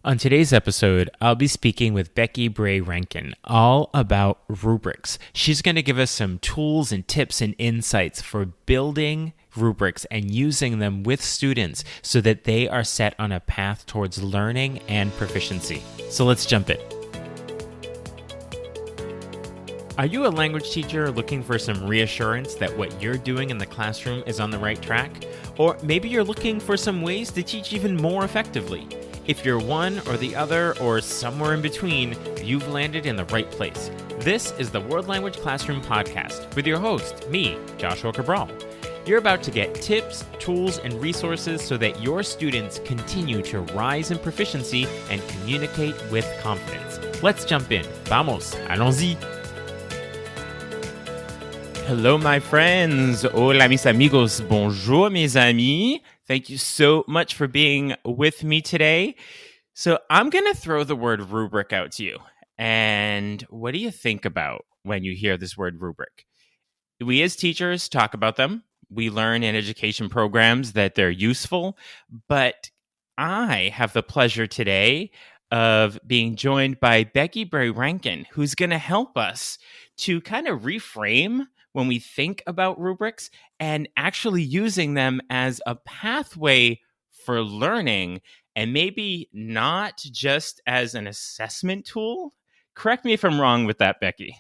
On today's episode, I'll be speaking with Beckie Bray Rankin all about rubrics. She's going to give us some tools and tips and insights for building rubrics and using them with students so that they are set on a path towards learning and proficiency. So let's jump in. Are you a language teacher looking for some reassurance that what you're doing in the classroom is on the right track? Or maybe you're looking for some ways to teach even more effectively? If you're one or the other or somewhere in between, you've landed in the right place. This is the World Language Classroom Podcast with your host, me, Joshua Cabral. You're about to get tips, tools, and resources so that your students continue to rise in proficiency and communicate with confidence. Let's jump in. Vamos, allons-y. Hello, my friends. Hola, mis amigos. Bonjour, mes amis. Thank you so much for being with me today. So I'm going to throw the word rubric out to you. And what do you think about when you hear this word rubric? We as teachers talk about them. We learn in education programs that they're useful. But I have the pleasure today of being joined by Beckie Bray Rankin, who's going to help us to kind of reframe when we think about rubrics and actually using them as a pathway for learning and maybe not just as an assessment tool. Correct me if I'm wrong with that, Beckie.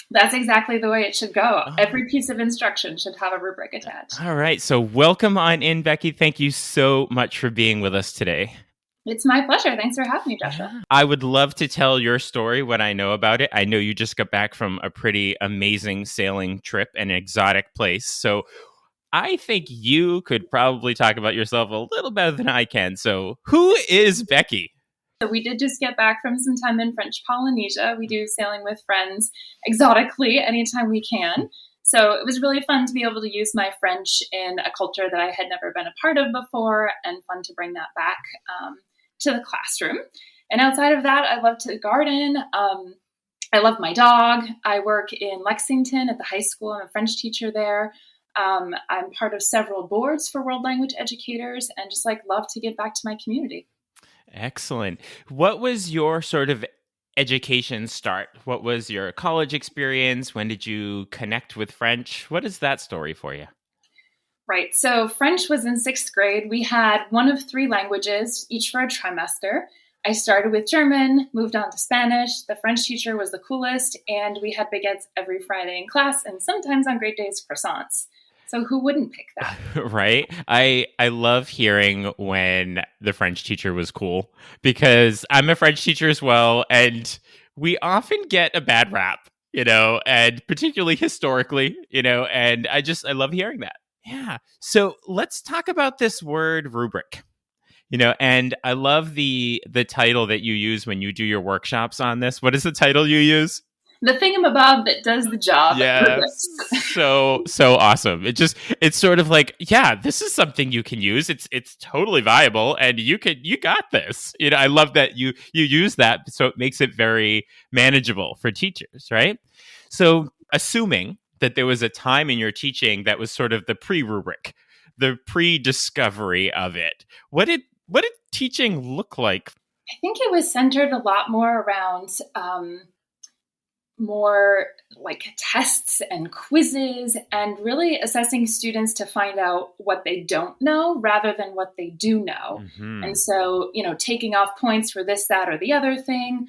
That's exactly the way it should go. Every piece of instruction should have a rubric attached. All right. So welcome on in, Beckie. Thank you so much for being with us today. It's my pleasure. Thanks for having me, Joshua. I would love to tell your story, what I know about it. I know you just got back from a pretty amazing sailing trip, an exotic place. So I think you could probably talk about yourself a little better than I can. So who is Beckie? So we did just get back from some time in French Polynesia. We do sailing with friends exotically anytime we can. So it was really fun to be able to use my French in a culture that I had never been a part of before, and fun to bring that back to the classroom. And outside of that, I love to garden. I love my dog. I work in Lexington at the high school. I'm a French teacher there. I'm part of several boards for world language educators, and just love to give back to my community. Excellent. What was your sort of education start? What was your college experience? When did you connect with French? What is that story for you? Right. So French was in 6th grade. We had one of 3 languages, each for a trimester. I started with German, moved on to Spanish. The French teacher was the coolest, and we had baguettes every Friday in class, and sometimes on great days, croissants. So who wouldn't pick that? Right. I love hearing when the French teacher was cool, because I'm a French teacher as well, and we often get a bad rap, and particularly historically, and I love hearing that. Yeah. So let's talk about this word rubric. And I love the title that you use when you do your workshops on this. What is the title you use? The thingamabob that does the job. Yeah, so awesome. It's sort of like, yeah, this is something you can use. It's totally viable, and you got this. I love that you use that, so it makes it very manageable for teachers, right? So assuming that there was a time in your teaching that was sort of the pre-rubric, the pre-discovery of it. What did teaching look like? I think it was centered a lot more around more like tests and quizzes, and really assessing students to find out what they don't know rather than what they do know. Mm-hmm. And so, taking off points for this, that, or the other thing,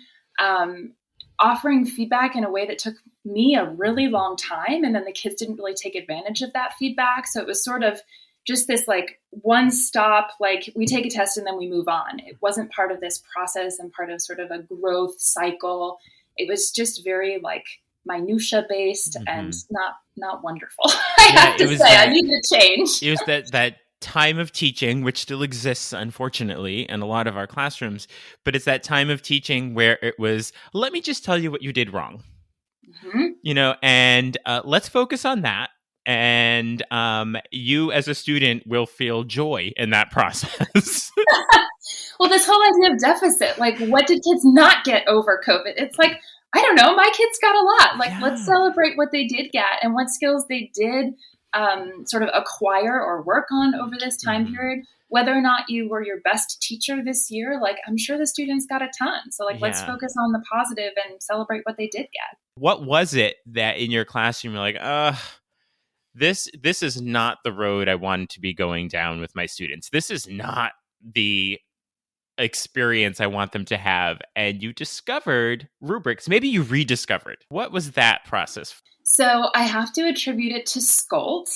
offering feedback in a way that took me a really long time. And then the kids didn't really take advantage of that feedback. So it was sort of just this one stop, we take a test and then we move on. It wasn't part of this process and part of sort of a growth cycle. It was just very minutia based, mm-hmm. and not wonderful. I have to say, I need to change. It was that time of teaching, which still exists, unfortunately, in a lot of our classrooms, but it's that time of teaching where it was, let me just tell you what you did wrong, mm-hmm. And let's focus on that. And you as a student will feel joy in that process. Well, this whole idea of deficit, what did kids not get over COVID? It's I don't know, my kids got a lot. Yeah. Let's celebrate what they did get and what skills they did sort of acquire or work on over this time period. whether or not you were your best teacher this year, like I'm sure the students got a ton. So like, let's focus on the positive and celebrate what they did get. What was it that in your classroom you're like, this is not the road I wanted to be going down with my students. This is not the experience I want them to have. And you discovered rubrics. Maybe you rediscovered. What was that process? So I have to attribute it to Skolt.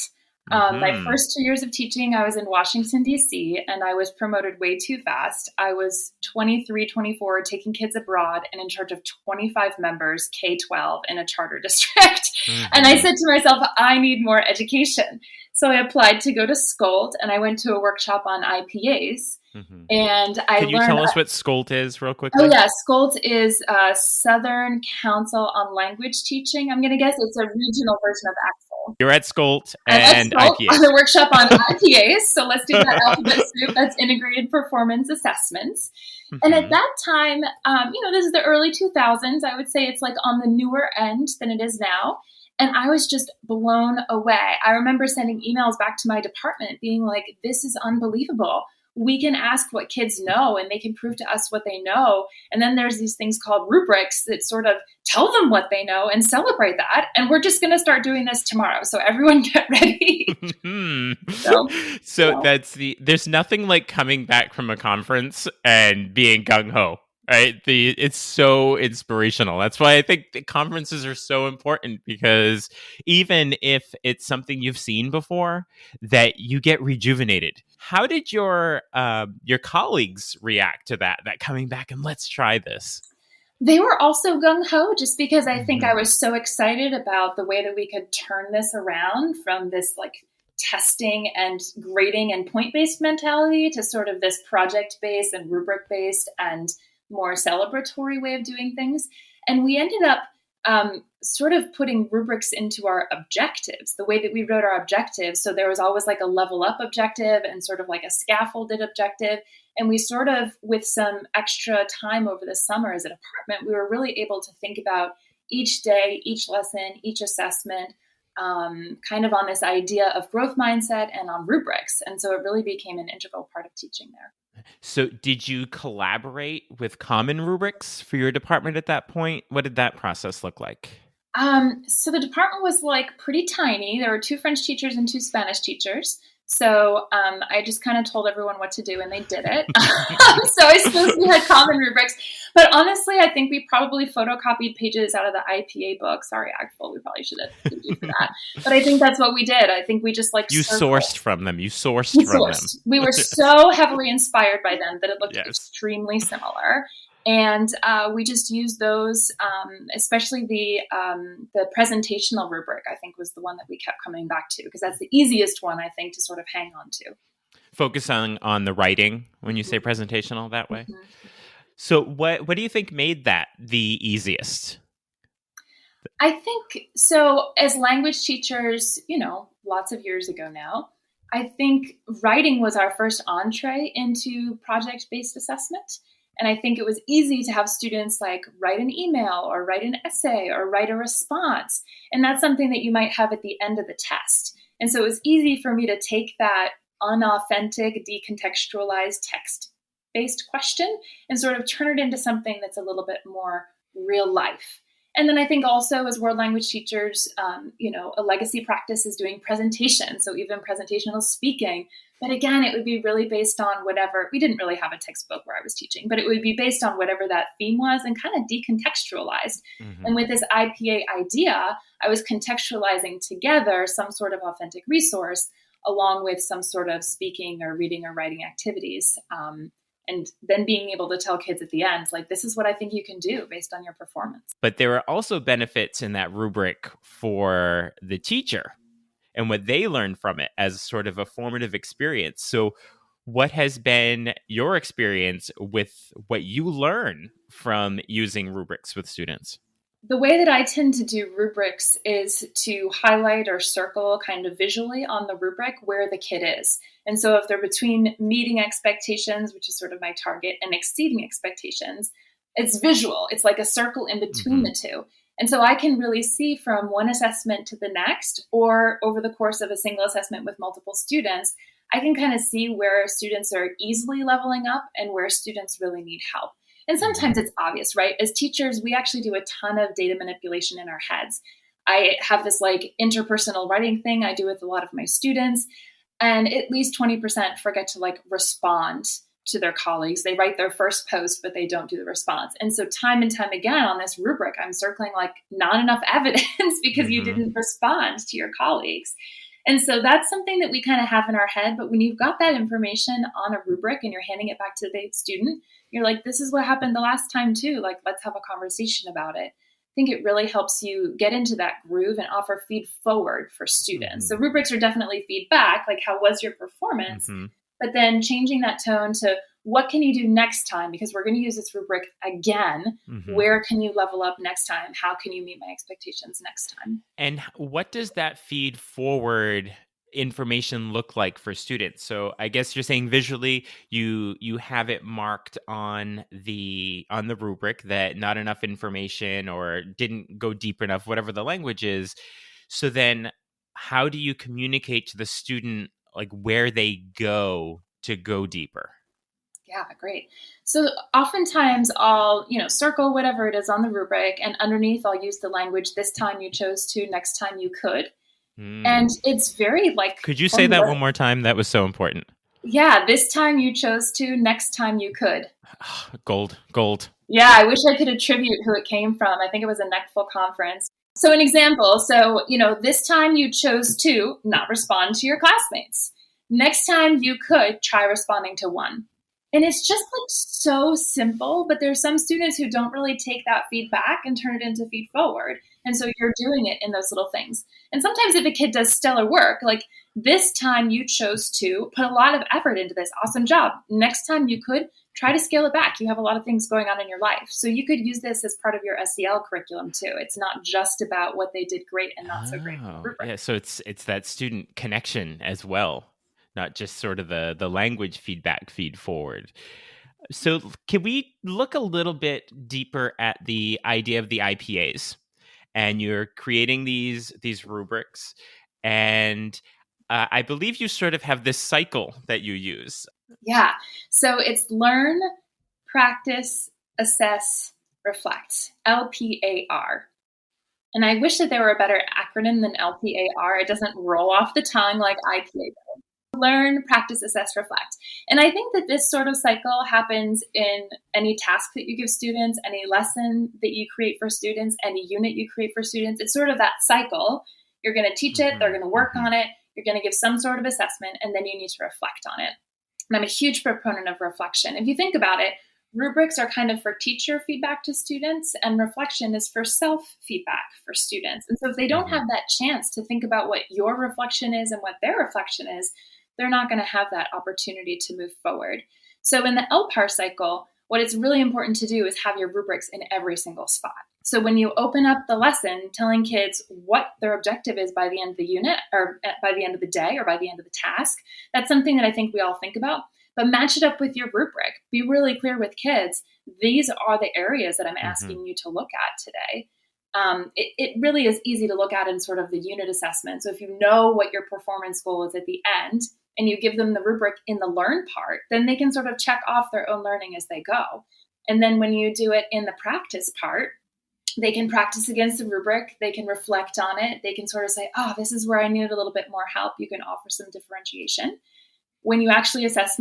My first 2 years of teaching, I was in Washington, D.C., and I was promoted way too fast. I was 23, 24, taking kids abroad and in charge of 25 members, K-12, in a charter district. And I said to myself, I need more education. So I applied to go to Skolt, and I went to a workshop on IPAs. And Can you tell us what Skolt is real quickly? Oh, yeah. Skolt is Southern Council on Language Teaching. I'm going to guess it's a regional version of Axel. You're at Skolt and IPAs. On a workshop on IPAs. So let's do that alphabet soup. That's Integrated Performance Assessments. And at that time, this is the early 2000s. I would say it's like on the newer end than it is now. And I was just blown away. I remember sending emails back to my department being like, this is unbelievable. We can ask what kids know and they can prove to us what they know. And then there's these things called rubrics that sort of tell them what they know and celebrate that. And we're just going to start doing this tomorrow. So everyone get ready. So there's nothing like coming back from a conference and being gung-ho. Right. It's so inspirational. That's why I think the conferences are so important, because even if it's something you've seen before, that you get rejuvenated. How did your colleagues react to that coming back and let's try this? They were also gung-ho, just because I think I was so excited about the way that we could turn this around from this like testing and grading and point-based mentality to sort of this project-based and rubric-based and more celebratory way of doing things. And we ended up sort of putting rubrics into our objectives, the way that we wrote our objectives. So there was always like a level up objective and sort of like a scaffolded objective. And we sort of, with some extra time over the summer as a department, we were really able to think about each day, each lesson, each assessment, kind of on this idea of growth mindset and on rubrics. And so it really became an integral part of teaching there. So did you collaborate with common rubrics for your department at that point? What did that process look like? So the department was like pretty tiny. There were 2 French teachers and 2 Spanish teachers. So I just kind of told everyone what to do and they did it. So I suppose we had common rubrics. But honestly, I think we probably photocopied pages out of the IPA book. Sorry, Axel, we probably should have sued you for that. But I think that's what we did. I think we just like sourced from them. You sourced from them. We were so heavily inspired by them that it looked extremely similar. And we just used those, especially the presentational rubric, I think, was the one that we kept coming back to, because that's the easiest one, I think, to sort of hang on to. Focus on the writing when you say presentational that way. So what do you think made that the easiest? I think, so as language teachers, lots of years ago now, I think writing was our first entree into project-based assessment. And I think it was easy to have students like write an email or write an essay or write a response. And that's something that you might have at the end of the test. And so it was easy for me to take that unauthentic, decontextualized text-based question and sort of turn it into something that's a little bit more real life. And then I think also as world language teachers, a legacy practice is doing presentation. So even presentational speaking. But again, it would be really based on whatever, we didn't really have a textbook where I was teaching, but it would be based on whatever that theme was and kind of decontextualized. And with this IPA idea, I was contextualizing together some sort of authentic resource along with some sort of speaking or reading or writing activities. And then being able to tell kids at the end, like, this is what I think you can do based on your performance. But there are also benefits in that rubric for the teacher and what they learn from it as sort of a formative experience. So what has been your experience with what you learn from using rubrics with students? The way that I tend to do rubrics is to highlight or circle kind of visually on the rubric where the kid is. And so if they're between meeting expectations, which is sort of my target, and exceeding expectations, it's visual. It's like a circle in between the two. And so I can really see from one assessment to the next, or over the course of a single assessment with multiple students, I can kind of see where students are easily leveling up and where students really need help. And sometimes it's obvious, right? As teachers, we actually do a ton of data manipulation in our heads. I have this like interpersonal writing thing I do with a lot of my students, and at least 20% forget to like respond to their colleagues. They write their first post, but they don't do the response. And so time and time again on this rubric, I'm circling like not enough evidence because you didn't respond to your colleagues. And so that's something that we kind of have in our head. But when you've got that information on a rubric and you're handing it back to the student, you're like, this is what happened the last time too. Like, let's have a conversation about it. I think it really helps you get into that groove and offer feed forward for students. So rubrics are definitely feedback, like how was your performance? But then changing that tone to what can you do next time? Because we're going to use this rubric again. Where can you level up next time? How can you meet my expectations next time? And what does that feed forward information look like for students? So I guess you're saying visually you have it marked on the rubric that not enough information or didn't go deep enough, whatever the language is. So then how do you communicate to the student like where they go to go deeper? Yeah, great. So oftentimes I'll, circle whatever it is on the rubric, and underneath I'll use the language, this time you chose to, next time you could. And it's very like... Could you say that one more time? That was so important. Yeah, this time you chose to, next time you could. Gold. Yeah, I wish I could attribute who it came from. I think it was a NECFL conference. So an example, this time you chose to not respond to your classmates. Next time you could try responding to one. And it's just like so simple, but there's some students who don't really take that feedback and turn it into feed forward. And so you're doing it in those little things. And sometimes if a kid does stellar work, like this time you chose to put a lot of effort into this, awesome job. Next time you could try to scale it back. You have a lot of things going on in your life. So you could use this as part of your SEL curriculum too. It's not just about what they did great and not so great. Yeah, so it's that student connection as well, not just sort of the language feedback feed forward. So can we look a little bit deeper at the idea of the IPAs? And you're creating these rubrics, and I believe you sort of have this cycle that you use. Yeah. So it's learn, practice, assess, reflect, LPAR. And I wish that there were a better acronym than LPAR. It doesn't roll off the tongue like IPA does. Learn, practice, assess, reflect. And I think that this sort of cycle happens in any task that you give students, any lesson that you create for students, any unit you create for students. It's sort of that cycle. You're going to teach it, they're going to work on it, you're going to give some sort of assessment, and then you need to reflect on it. And I'm a huge proponent of reflection. If you think about it, rubrics are kind of for teacher feedback to students, and reflection is for self-feedback for students. And so if they don't have that chance to think about what your reflection is and what their reflection is, they're not going to have that opportunity to move forward. So in the LPAR cycle, what it's really important to do is have your rubrics in every single spot. So when you open up the lesson, telling kids what their objective is by the end of the unit, or by the end of the day, or by the end of the task, that's something that I think we all think about. But match it up with your rubric. Be really clear with kids. These are the areas that I'm asking you to look at today. It really is easy to look at in sort of the unit assessment. So if you know what your performance goal is at the end, and you give them the rubric in the learn part, then they can sort of check off their own learning as they go. And then when you do it in the practice part, they can practice against the rubric, they can reflect on it, they can sort of say, this is where I needed a little bit more help. You can offer some differentiation. When you actually assess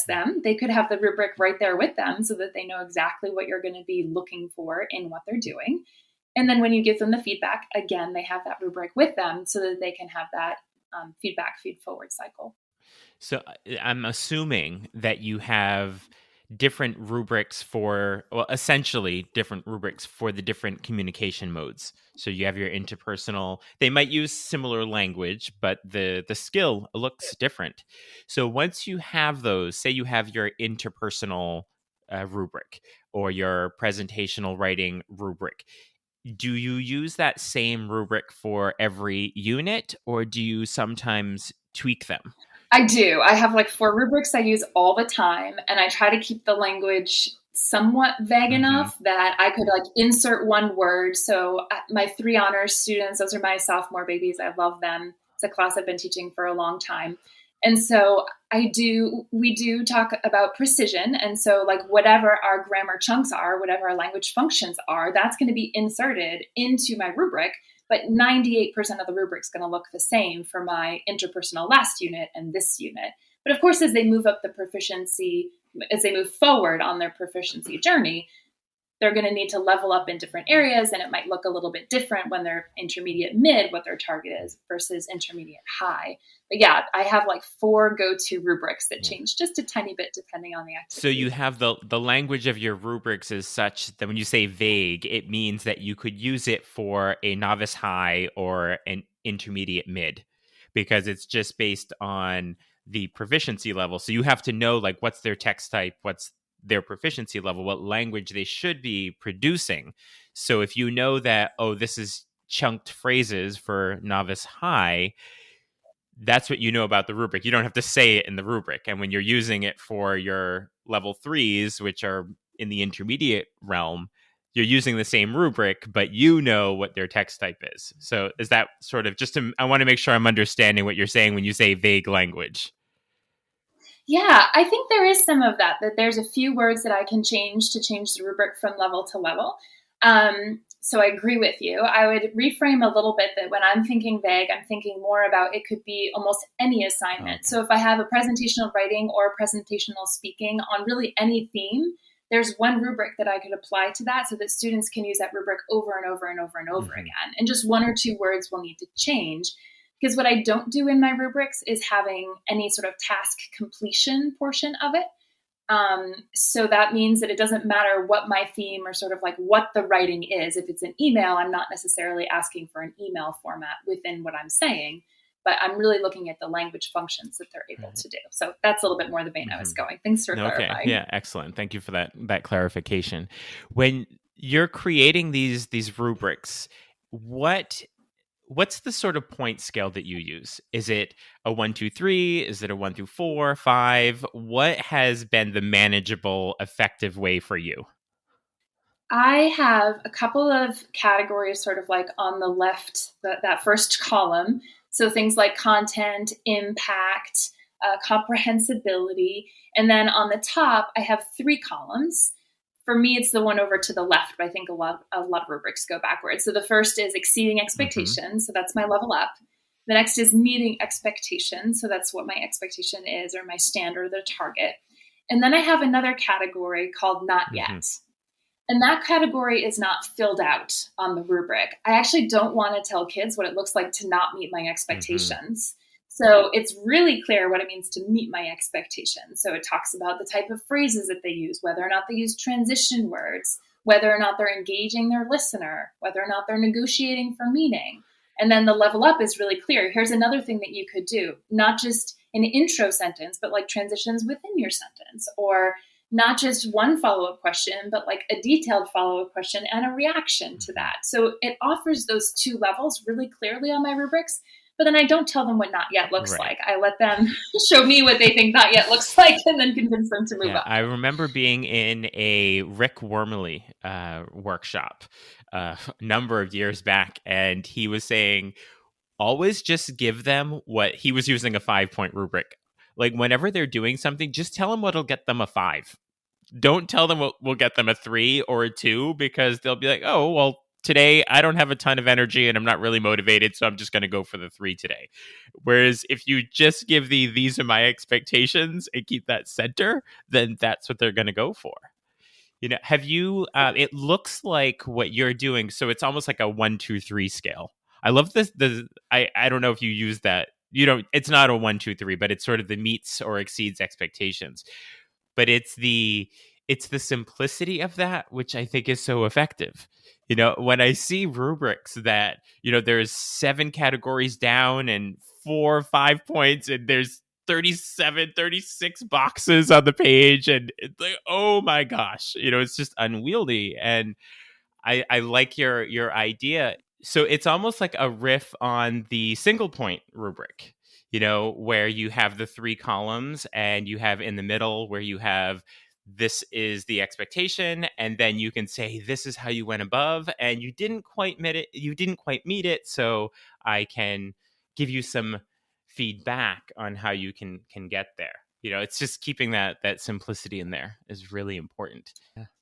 them, they could have the rubric right there with them so that they know exactly what you're going to be looking for in what they're doing. And then when you give them the feedback, again, they have that rubric with them so that they can have that feedback feed forward cycle. So I'm assuming that you have different rubrics essentially different rubrics for the different communication modes. So you have your interpersonal, they might use similar language, but the skill looks different. So once you have those, say you have your interpersonal rubric or your presentational writing rubric, do you use that same rubric for every unit, or do you sometimes tweak them? I do. I have like 4 rubrics I use all the time, and I try to keep the language somewhat vague enough that I could like insert one word. So my 3 honors students, those are my sophomore babies. I love them. It's a class I've been teaching for a long time. And so we do talk about precision. And so, like, whatever our grammar chunks are, whatever our language functions are, that's going to be inserted into my rubric. But 98% of the rubric is going to look the same for my interpersonal last unit and this unit. But of course, as they move up the proficiency, as they move forward on their proficiency journey, they're going to need to level up in different areas, and it might look a little bit different when they're intermediate mid, what their target is, versus intermediate high. But yeah, I have like 4 go-to rubrics that change just a tiny bit depending on the activity. So you have the language of your rubrics is such that when you say vague, it means that you could use it for a novice high or an intermediate mid, because it's just based on the proficiency level. So you have to know, like, what's their text type, what's their proficiency level, what language they should be producing. So if you know that, oh, this is chunked phrases for novice high, that's what you know about the rubric. You don't have to say it in the rubric. And when you're using it for your level 3s, which are in the intermediate realm, you're using the same rubric, but you know what their text type is. So is that sort of I want to make sure I'm understanding what you're saying when you say vague language. Yeah, I think there is some of that there's a few words that I can change to change the rubric from level to level. So I agree with you. I would reframe a little bit that when I'm thinking vague, I'm thinking more about it could be almost any assignment. So if I have a presentational writing or a presentational speaking on really any theme, there's one rubric that I could apply to that so that students can use that rubric over and over and over and over again. And just 1 or 2 words will need to change. Because what I don't do in my rubrics is having any sort of task completion portion of it. So that means that it doesn't matter what my theme or sort of like what the writing is. If it's an email, I'm not necessarily asking for an email format within what I'm saying, but I'm really looking at the language functions that they're able to do. So that's a little bit more the vein I was going. Thanks for clarifying. Yeah, excellent. Thank you for that clarification. When you're creating these rubrics, what's the sort of point scale that you use? Is it a 1, 2, 3? Is it a 1 through 4, 5? What has been the manageable, effective way for you? I have a couple of categories sort of like on the left, that first column. So things like content, impact, comprehensibility. And then on the top, I have 3 columns. For me, it's the one over to the left, but I think a lot of rubrics go backwards. So the first is exceeding expectations. So that's my level up. The next is meeting expectations. So that's what my expectation is, or my standard, the target. And then I have another category called not yet. And that category is not filled out on the rubric. I actually don't want to tell kids what it looks like to not meet my expectations. So it's really clear what it means to meet my expectations. So it talks about the type of phrases that they use, whether or not they use transition words, whether or not they're engaging their listener, whether or not they're negotiating for meaning. And then the level up is really clear. Here's another thing that you could do, not just an intro sentence, but like transitions within your sentence, or not just one follow-up question, but like a detailed follow-up question and a reaction to that. So it offers those 2 levels really clearly on my rubrics. But then I don't tell them what not yet looks like. I let them show me what they think not yet looks like and then convince them to move up. I remember being in a Rick Wormley workshop a number of years back, and he was saying, always just give them what he was using, a 5-point rubric. Like whenever they're doing something, just tell them what'll get them a 5. Don't tell them what will get them a 3 or a 2, because they'll be like, oh, well, today I don't have a ton of energy and I'm not really motivated, so I'm just going to go for the 3 today. Whereas if you just give these are my expectations and keep that center, then that's what they're going to go for. You know, have you, it looks like what you're doing. So it's almost like a 1, 2, 3 scale. I love this. I don't know if you use that. You don't, it's not a 1, 2, 3, but it's sort of the meets or exceeds expectations. But it's the simplicity of that, which I think is so effective. You know, when I see rubrics that, you know, there's 7 categories down and 4 or 5 points, and there's 37, 36 boxes on the page, and it's like, oh my gosh, you know, it's just unwieldy. And I like your idea. So it's almost like a riff on the single point rubric, you know, where you have the 3 columns and you have in the middle where you have, this is the expectation, and then you can say, this is how you went above and you didn't quite meet it, so I can give you some feedback on how you can get there. It's just keeping that simplicity in there is really important.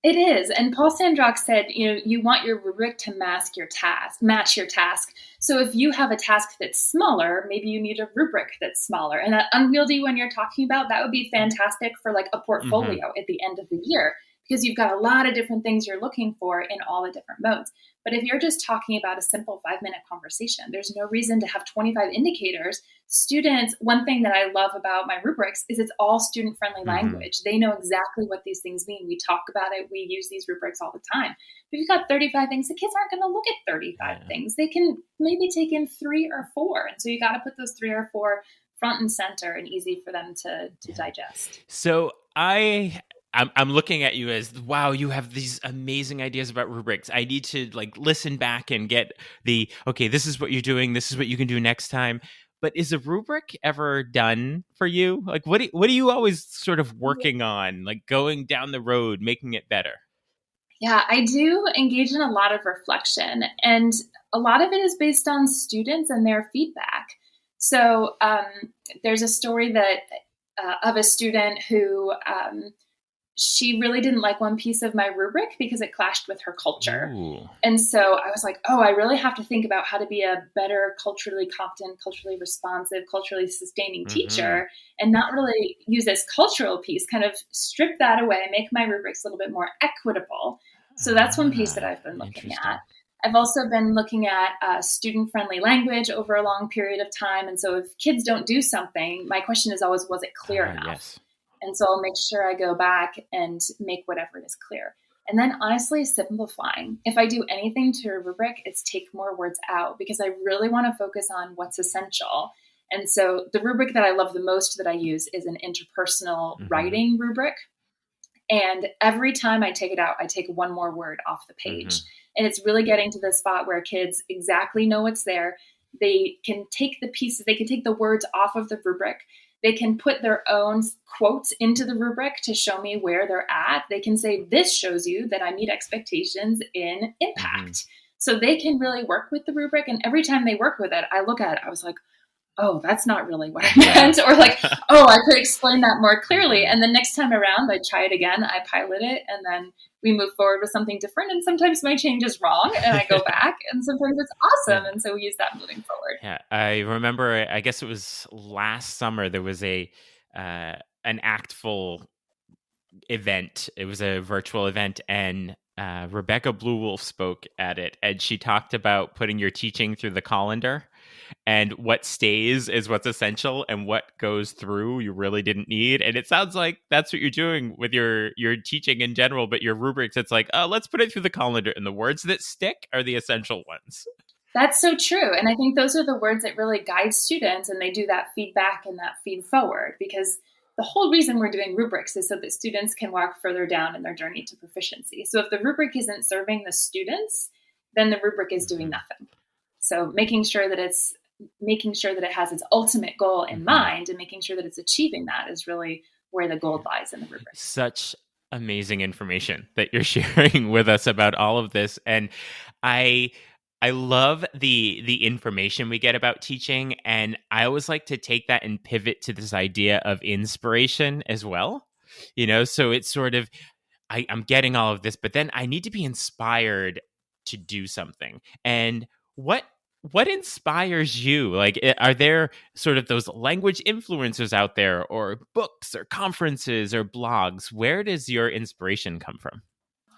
It is. And Paul Sandrock said, you want your rubric to match your task. So if you have a task that's smaller, maybe you need a rubric that's smaller. And that unwieldy one you're talking about, that would be fantastic for like a portfolio at the end of the year, because you've got a lot of different things you're looking for in all the different modes. But if you're just talking about a simple 5-minute conversation, there's no reason to have 25 indicators. Students, one thing that I love about my rubrics is it's all student-friendly language. They know exactly what these things mean. We talk about it. We use these rubrics all the time. If you've got 35 things, the kids aren't going to look at 35 things. They can maybe take in 3 or 4. And so you got to put those 3 or 4 front and center and easy for them to digest. So I'm looking at you as, wow, you have these amazing ideas about rubrics. I need to like listen back and get okay, this is what you're doing. This is what you can do next time. But is a rubric ever done for you? Like, what are you always sort of working on, like going down the road, making it better? Yeah, I do engage in a lot of reflection, and a lot of it is based on students and their feedback. So there's a story that of a student who she really didn't like one piece of my rubric because it clashed with her culture. Ooh. And so I was like, I really have to think about how to be a better culturally competent, culturally responsive, culturally sustaining teacher, and not really use this cultural piece, kind of strip that away, make my rubrics a little bit more equitable. So that's one piece that I've been looking at. I've also been looking at student-friendly language over a long period of time. And so if kids don't do something, my question is always, was it clear enough? Yes. And so I'll make sure I go back and make whatever it is clear. And then honestly, simplifying. If I do anything to a rubric, it's take more words out, because I really want to focus on what's essential. And so the rubric that I love the most that I use is an interpersonal writing rubric. And every time I take it out, I take one more word off the page. And it's really getting to the spot where kids exactly know what's there. They can take the pieces, they can take the words off of the rubric. They can put their own quotes into the rubric to show me where they're at. They can say, this shows you that I meat expectations in impact. So they can really work with the rubric. And every time they work with it, I look at it, I was like, oh, that's not really what I meant. Or like, oh, I could explain that more clearly. And the next time around, I try it again, I pilot it, and then we move forward with something different. And sometimes my change is wrong and I go back, and sometimes it's awesome. And so we use that moving forward. Yeah. I remember, I guess it was last summer, there was an Actful event. It was a virtual event, and Rebecca Bluewolf spoke at it, and she talked about putting your teaching through the colander, and what stays is what's essential, and what goes through you really didn't need. And it sounds like that's what you're doing with your teaching in general, but your rubrics, it's like, oh, let's put it through the colander, and the words that stick are the essential ones. That's so true. And I think those are the words that really guide students, and they do that feedback and that feed forward, because the whole reason we're doing rubrics is so that students can walk further down in their journey to proficiency. So if the rubric isn't serving the students, then the rubric is doing nothing. So making sure that it has its ultimate goal in mind, and making sure that it's achieving that is really where the gold lies in the rubric. Such amazing information that you're sharing with us about all of this. And I love the information we get about teaching, and I always like to take that and pivot to this idea of inspiration as well. So it's sort of, I'm getting all of this, but then I need to be inspired to do something. And what inspires you? Like, are there sort of those language influencers out there, or books or conferences or blogs? Where does your inspiration come from?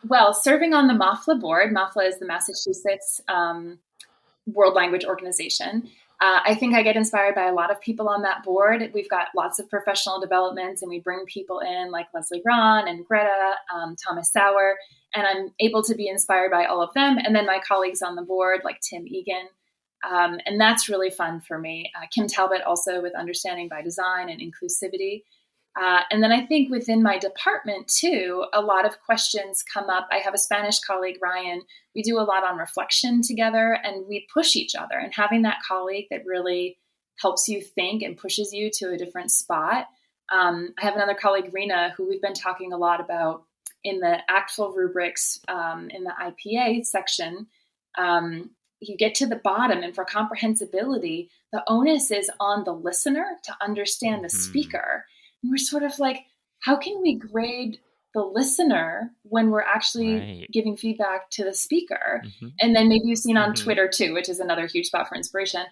Well, serving on the MAFLA board, MAFLA is the Massachusetts World Language Organization. I think I get inspired by a lot of people on that board. We've got lots of professional developments, and we bring people in like Leslie Braun and Greta, Thomas Sauer, and I'm able to be inspired by all of them. And then my colleagues on the board like Tim Egan. And that's really fun for me. Kim Talbot also with Understanding by Design and Inclusivity. And then I think within my department too, a lot of questions come up. I have a Spanish colleague, Ryan. We do a lot on reflection together, and we push each other. And having that colleague that really helps you think and pushes you to a different spot. I have another colleague, Rena, who we've been talking a lot about in the Actful rubrics in the IPA section. you get to the bottom, and for comprehensibility, the onus is on the listener to understand the speaker. And we're sort of like, how can we grade the listener when we're actually giving feedback to the speaker? And then maybe you've seen on Twitter too, which is another huge spot for inspiration.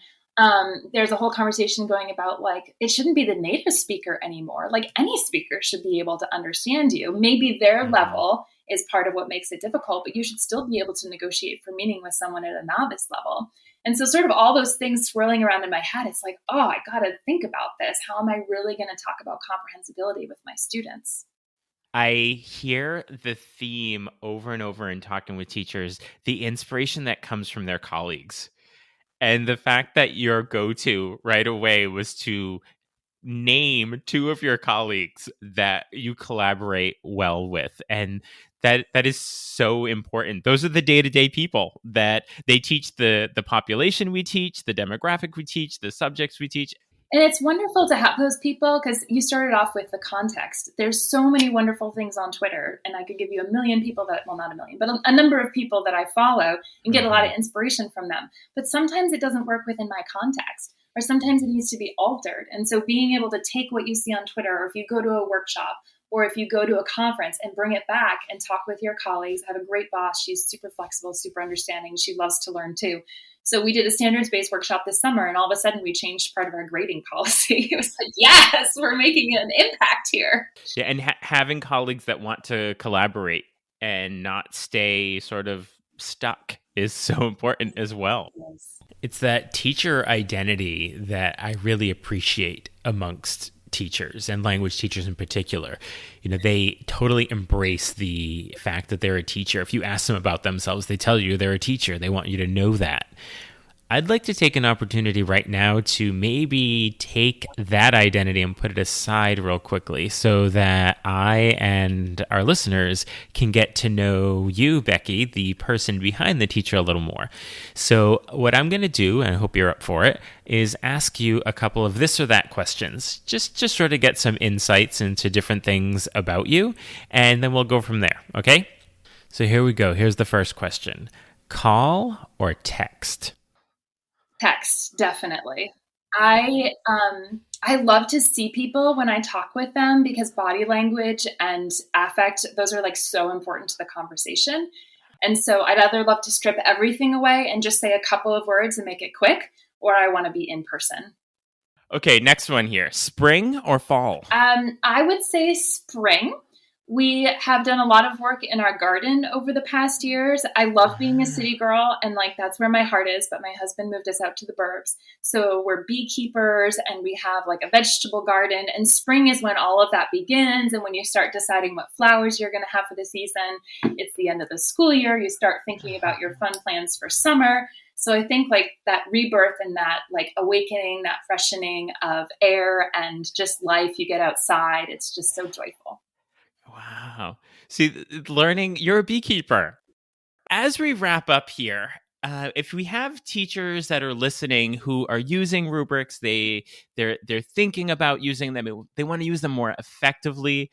There's a whole conversation going about like, it shouldn't be the native speaker anymore. Like any speaker should be able to understand you. Maybe their level is part of what makes it difficult, but you should still be able to negotiate for meaning with someone at a novice level. And so sort of all those things swirling around in my head, it's like, oh, I got to think about this. How am I really going to talk about comprehensibility with my students? I hear the theme over and over in talking with teachers, the inspiration that comes from their colleagues. And the fact that your go-to right away was to name two of your colleagues that you collaborate well with. And that is so important. Those are the day-to-day people that they teach the population we teach, the demographic we teach, the subjects we teach. And it's wonderful to have those people because you started off with the context. There's so many wonderful things on Twitter, and I could give you a million people that, well, not a million, but a number of people that I follow and get a lot of inspiration from them. But sometimes it doesn't work within my context, or sometimes it needs to be altered. And so being able to take what you see on Twitter, or if you go to a workshop, or if you go to a conference and bring it back and talk with your colleagues. I have a great boss. She's super flexible, super understanding. She loves to learn too. So we did a standards-based workshop this summer, and all of a sudden we changed part of our grading policy. It was like, yes, we're making an impact here. Yeah, and having colleagues that want to collaborate and not stay sort of stuck is so important as well. Yes. It's that teacher identity that I really appreciate amongst teachers and language teachers in particular. You know, they totally embrace the fact that they're a teacher. If you ask them about themselves, they tell you they're a teacher. They want you to know that. I'd like to take an opportunity right now to maybe take that identity and put it aside real quickly so that I and our listeners can get to know you, Beckie, the person behind the teacher, a little more. So what I'm going to do, and I hope you're up for it, is ask you a couple of this or that questions, just sort of get some insights into different things about you, and then we'll go from there, okay? So here we go. Here's the first question. Call or text? Text, definitely. I love to see people when I talk with them because body language and affect, those are like so important to the conversation. And so I'd either love to strip everything away and just say a couple of words and make it quick, or I want to be in person. Okay, next one here. Spring or fall? I would say spring. We have done a lot of work in our garden over the past years. I love being a city girl, and like that's where my heart is, but my husband moved us out to the burbs. So we're beekeepers and we have like a vegetable garden, and spring is when all of that begins. And when you start deciding what flowers you're going to have for the season, it's the end of the school year. You start thinking about your fun plans for summer. So I think like that rebirth and that like awakening, that freshening of air and just life, you get outside. It's just so joyful. Wow. See, learning, you're a beekeeper. As we wrap up here, if we have teachers that are listening who are using rubrics, they're thinking about using them, they want to use them more effectively.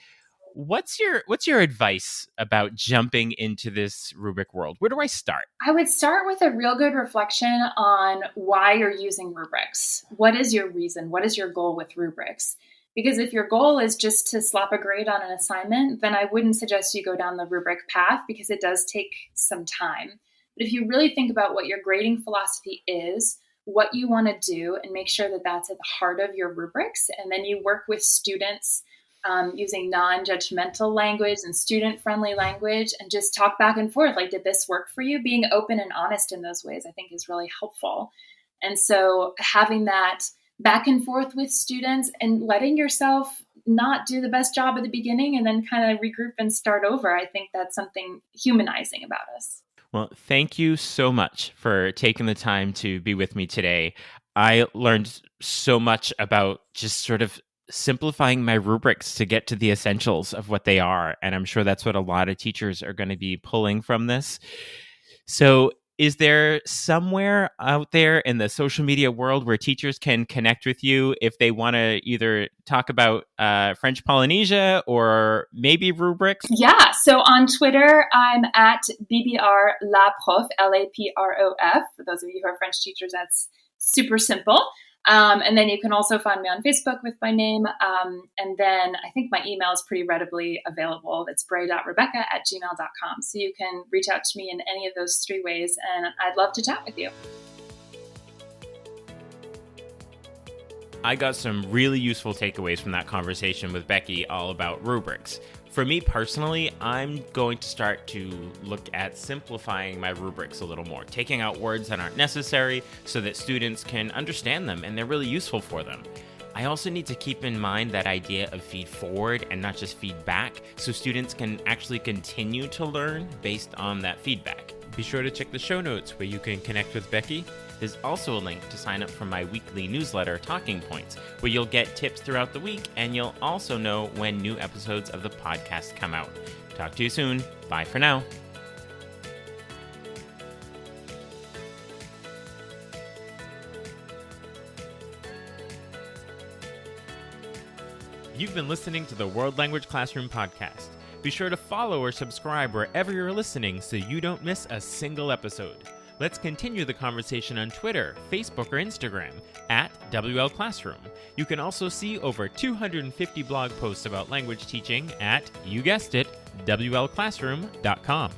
What's your advice about jumping into this rubric world? Where do I start? I would start with a real good reflection on why you're using rubrics. What is your reason? What is your goal with rubrics? Because if your goal is just to slap a grade on an assignment, then I wouldn't suggest you go down the rubric path because it does take some time. But if you really think about what your grading philosophy is, what you want to do, and make sure that that's at the heart of your rubrics, and then you work with students using non-judgmental language and student-friendly language and just talk back and forth. Like, did this work for you? Being open and honest in those ways, I think, is really helpful. And so having that back and forth with students and letting yourself not do the best job at the beginning and then kind of regroup and start over. I think that's something humanizing about us. Well, thank you so much for taking the time to be with me today. I learned so much about just sort of simplifying my rubrics to get to the essentials of what they are. And I'm sure that's what a lot of teachers are going to be pulling from this. So is there somewhere out there in the social media world where teachers can connect with you if they want to either talk about French Polynesia or maybe rubrics? Yeah, so on Twitter, I'm at BBR La Prof, LAPROF. For those of you who are French teachers, that's super simple. And then you can also find me on Facebook with my name. And then I think my email is pretty readily available. It's bray.rebecca@gmail.com. So you can reach out to me in any of those three ways, and I'd love to chat with you. I got some really useful takeaways from that conversation with Beckie all about rubrics. For me personally, I'm going to start to look at simplifying my rubrics a little more, taking out words that aren't necessary so that students can understand them and they're really useful for them. I also need to keep in mind that idea of feed forward and not just feedback, so students can actually continue to learn based on that feedback. Be sure to check the show notes where you can connect with Beckie. There's also a link to sign up for my weekly newsletter, Talking Points, where you'll get tips throughout the week, and you'll also know when new episodes of the podcast come out. Talk to you soon. Bye for now. You've been listening to the World Language Classroom podcast. Be sure to follow or subscribe wherever you're listening so you don't miss a single episode. Let's continue the conversation on Twitter, Facebook, or Instagram at WL Classroom. You can also see over 250 blog posts about language teaching at, you guessed it, WLClassroom.com.